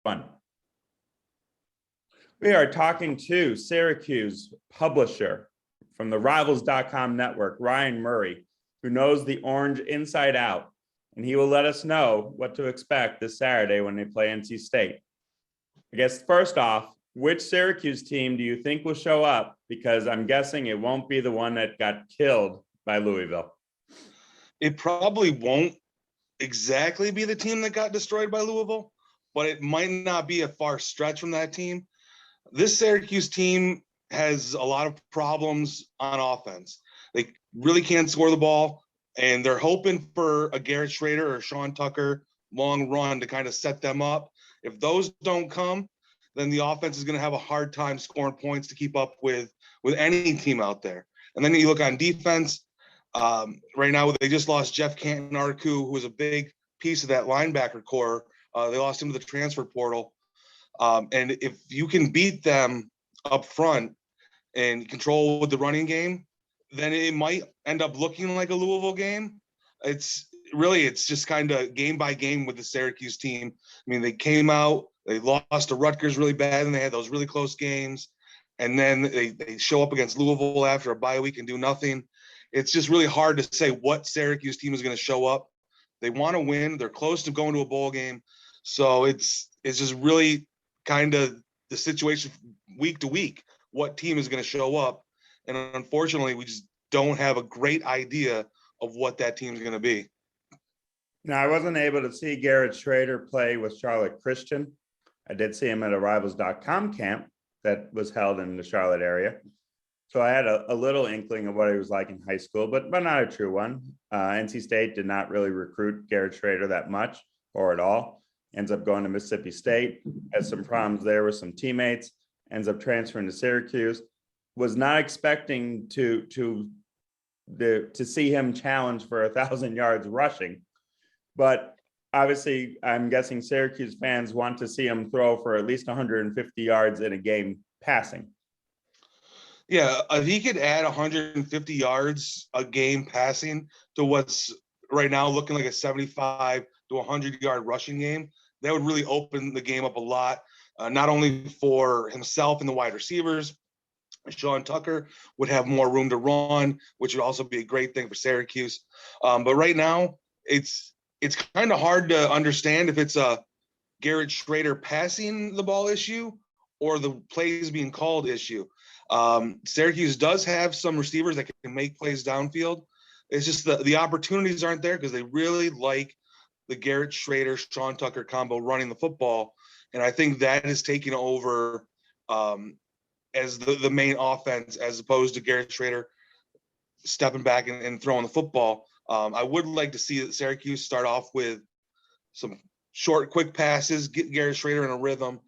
Fun. We are talking to Syracuse publisher from the Rivals.com network, Ryan Murray, who knows the Orange inside out, and he will let us know what to expect this Saturday when they play NC State. I guess first off, which Syracuse team do you think will show up? Because I'm guessing it won't be the one that got killed by Louisville. It probably won't exactly be the team that got destroyed by Louisville, but it might not be a far stretch from that team. This Syracuse team has a lot of problems on offense. They really can't score the ball, and they're hoping for a Garrett Schrader or Sean Tucker long run to kind of set them up. If those don't come, then the offense is going to have a hard time scoring points to keep up with any team out there. And then you look on defense. Right now, they just lost Jeff Canton-Arku, who was a big piece of that linebacker core. They lost him to the transfer portal. And if you can beat them up front and control with the running game, then it might end up looking like a Louisville game. It's just kind of game by game with the Syracuse team. I mean, they came out, they lost to Rutgers really bad, and they had those really close games. And then they show up against Louisville after a bye week and do nothing. It's just really hard to say what Syracuse team is going to show up. They want to win. They're close to going to a bowl game. So it's just really kind of the situation week to week, what team is going to show up. And unfortunately, we just don't have a great idea of what that team is going to be. Now, I wasn't able to see Garrett Schrader play with Charlotte Christian. I did see him at a Rivals.com camp that was held in the Charlotte area. So I had a little inkling of what he was like in high school, but not a true one. NC State did not really recruit Garrett Schrader that much or at all. Ends up going to Mississippi State, has some problems there with some teammates, ends up transferring to Syracuse. Was not expecting to see him challenge for 1,000 yards rushing, but obviously I'm guessing Syracuse fans want to see him throw for at least 150 yards in a game passing. Yeah, if he could add 150 yards a game passing to what's right now looking like a 75 to 100-yard rushing game, that would really open the game up a lot, not only for himself and the wide receivers. Sean Tucker would have more room to run, which would also be a great thing for Syracuse. But right now, it's kind of hard to understand if it's a Garrett Schrader passing the ball issue or the plays being called issue. Syracuse does have some receivers that can make plays downfield. It's just the opportunities aren't there because they really like the Garrett Schrader, Sean Tucker combo running the football. And I think that is taking over as the main offense as opposed to Garrett Schrader stepping back and throwing the football. I would like to see Syracuse start off with some short, quick passes, get Garrett Schrader in a rhythm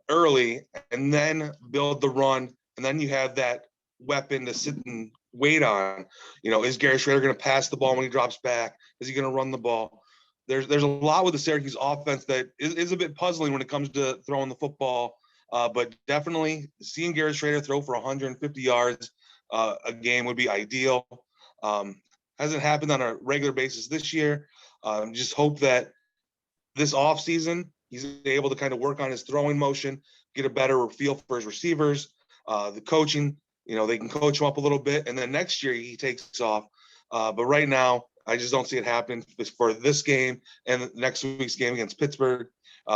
early, and then build the run. And then you have that weapon to sit and wait on. Is Garrett Schrader going to pass the ball when he drops back? Is he going to run the ball? There's a lot with the Syracuse offense that is a bit puzzling when it comes to throwing the football. But definitely seeing Garrett Schrader throw for 150 yards a game would be ideal. Hasn't happened on a regular basis this year. Just hope that this offseason he's able to kind of work on his throwing motion, get a better feel for his receivers. The coaching, they can coach him up a little bit, and then next year he takes off. But right now, I just don't see it happening for this game and next week's game against Pittsburgh.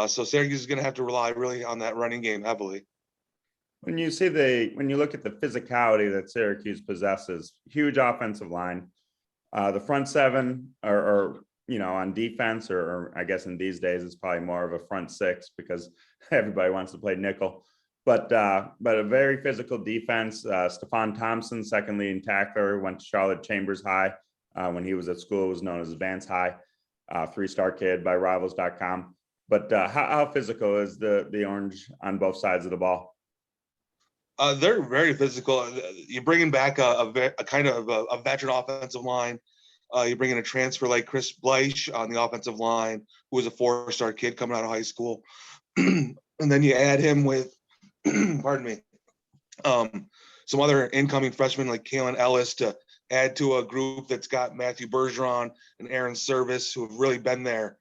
So Syracuse is going to have to rely really on that running game heavily. When you look at the physicality that Syracuse possesses, huge offensive line, the front seven are on defense, or I guess in these days it's probably more of a front six because everybody wants to play nickel. But a very physical defense. Stephon Thompson, second leading tackler, went to Charlotte Chambers High when he was at school. It was known as Vance High, 3-star kid by Rivals.com. But how physical is the Orange on both sides of the ball? They're very physical. You're bringing back a kind of a veteran offensive line. You're bringing a transfer like Chris Bleich on the offensive line, who was a 4-star kid coming out of high school. And then you add him with, pardon me, some other incoming freshmen like Kalen Ellis to add to a group that's got Matthew Bergeron and Aaron Service, who have really been there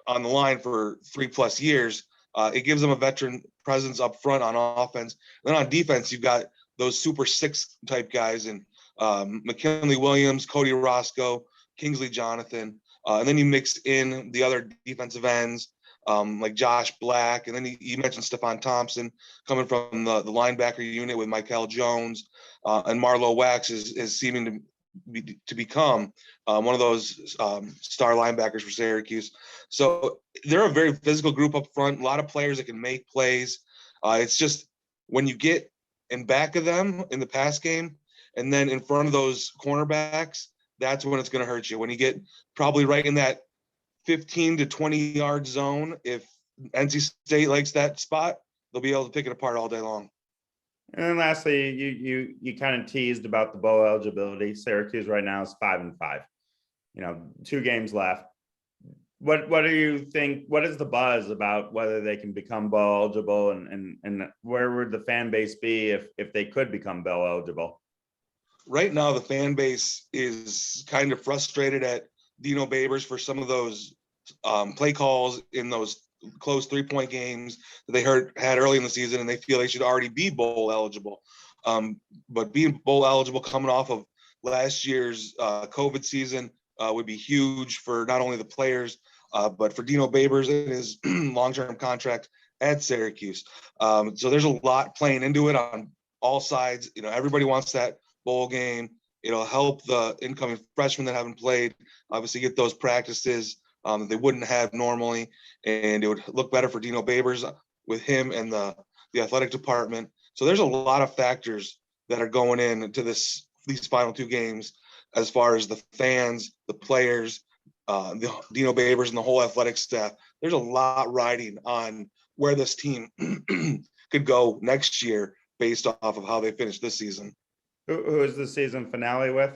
on the line for 3+ years. It gives them a veteran presence up front on offense. Then on defense, you've got those super six type guys and McKinley Williams, Cody Roscoe, Kingsley Jonathan. And then you mix in the other defensive ends like Josh Black. And then you mentioned Stephon Thompson coming from the linebacker unit with Michael Jones. And Marlo Wax is seeming to become one of those star linebackers for Syracuse. So they're a very physical group up front, a lot of players that can make plays. It's just when you get in back of them in the pass game and then in front of those cornerbacks, that's when it's going to hurt you. When you get probably right in that 15 to 20 yard zone, if NC State likes that spot, they'll be able to pick it apart all day long. And then lastly, you kind of teased about the bowl eligibility. Syracuse right now is 5-5. 2 games left. What do you think? What is the buzz about whether they can become bowl eligible, and where would the fan base be if they could become bowl eligible? Right now, the fan base is kind of frustrated at Dino Babers for some of those play calls in those close 3-point games that they had early in the season, and they feel they should already be bowl eligible. But being bowl eligible coming off of last year's COVID season would be huge for not only the players, but for Dino Babers and his long-term contract at Syracuse. So there's a lot playing into it on all sides. Everybody wants that bowl game. It'll help the incoming freshmen that haven't played, obviously get those practices that they wouldn't have normally. And it would look better for Dino Babers with him and the athletic department. So there's a lot of factors that are going into these final 2 games as far as the fans, the players, the Dino Babers and the whole athletic staff. There's a lot riding on where this team could go next year based off of how they finished this season. Who is the season finale with?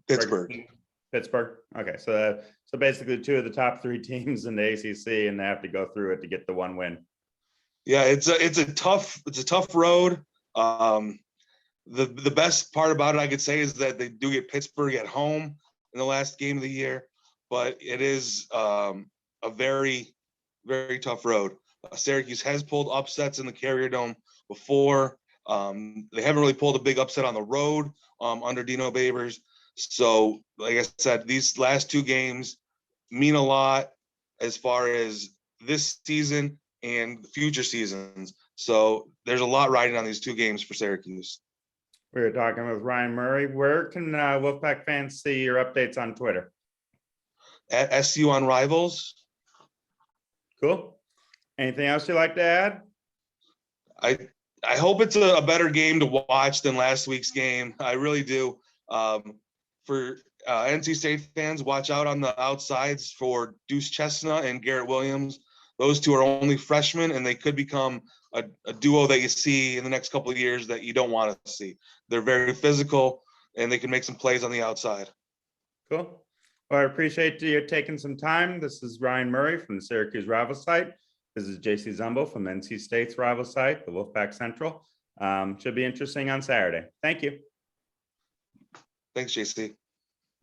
Pittsburgh. Pittsburgh. Okay, so basically 2 of the top 3 teams in the ACC, and they have to go through it to get the 1 win. Yeah, it's a tough road. The best part about it, I could say, is that they do get Pittsburgh at home in the last game of the year, but it is a very, very tough road. Syracuse has pulled upsets in the Carrier Dome before. They haven't really pulled a big upset on the road under Dino Babers. So, like I said, these last 2 games mean a lot as far as this season and future seasons. So there's a lot riding on these 2 games for Syracuse. We were talking with Ryan Murray. Where can Wolfpack fans see your updates on Twitter? At SU on Rivals. Cool. Anything else you'd like to add? I hope it's a better game to watch than last week's game. I really do. For NC State fans, watch out on the outsides for Deuce Chestnut and Garrett Williams. Those 2 are only freshmen, and they could become a duo that you see in the next couple of years that you don't want to see. They're very physical, and they can make some plays on the outside. Cool. Well, I appreciate you taking some time. This is Ryan Murray from the Syracuse rival site. This is JC Zumbo from NC State's rival site, the Wolfpack Central. Should be interesting on Saturday. Thank you. Thanks, JC.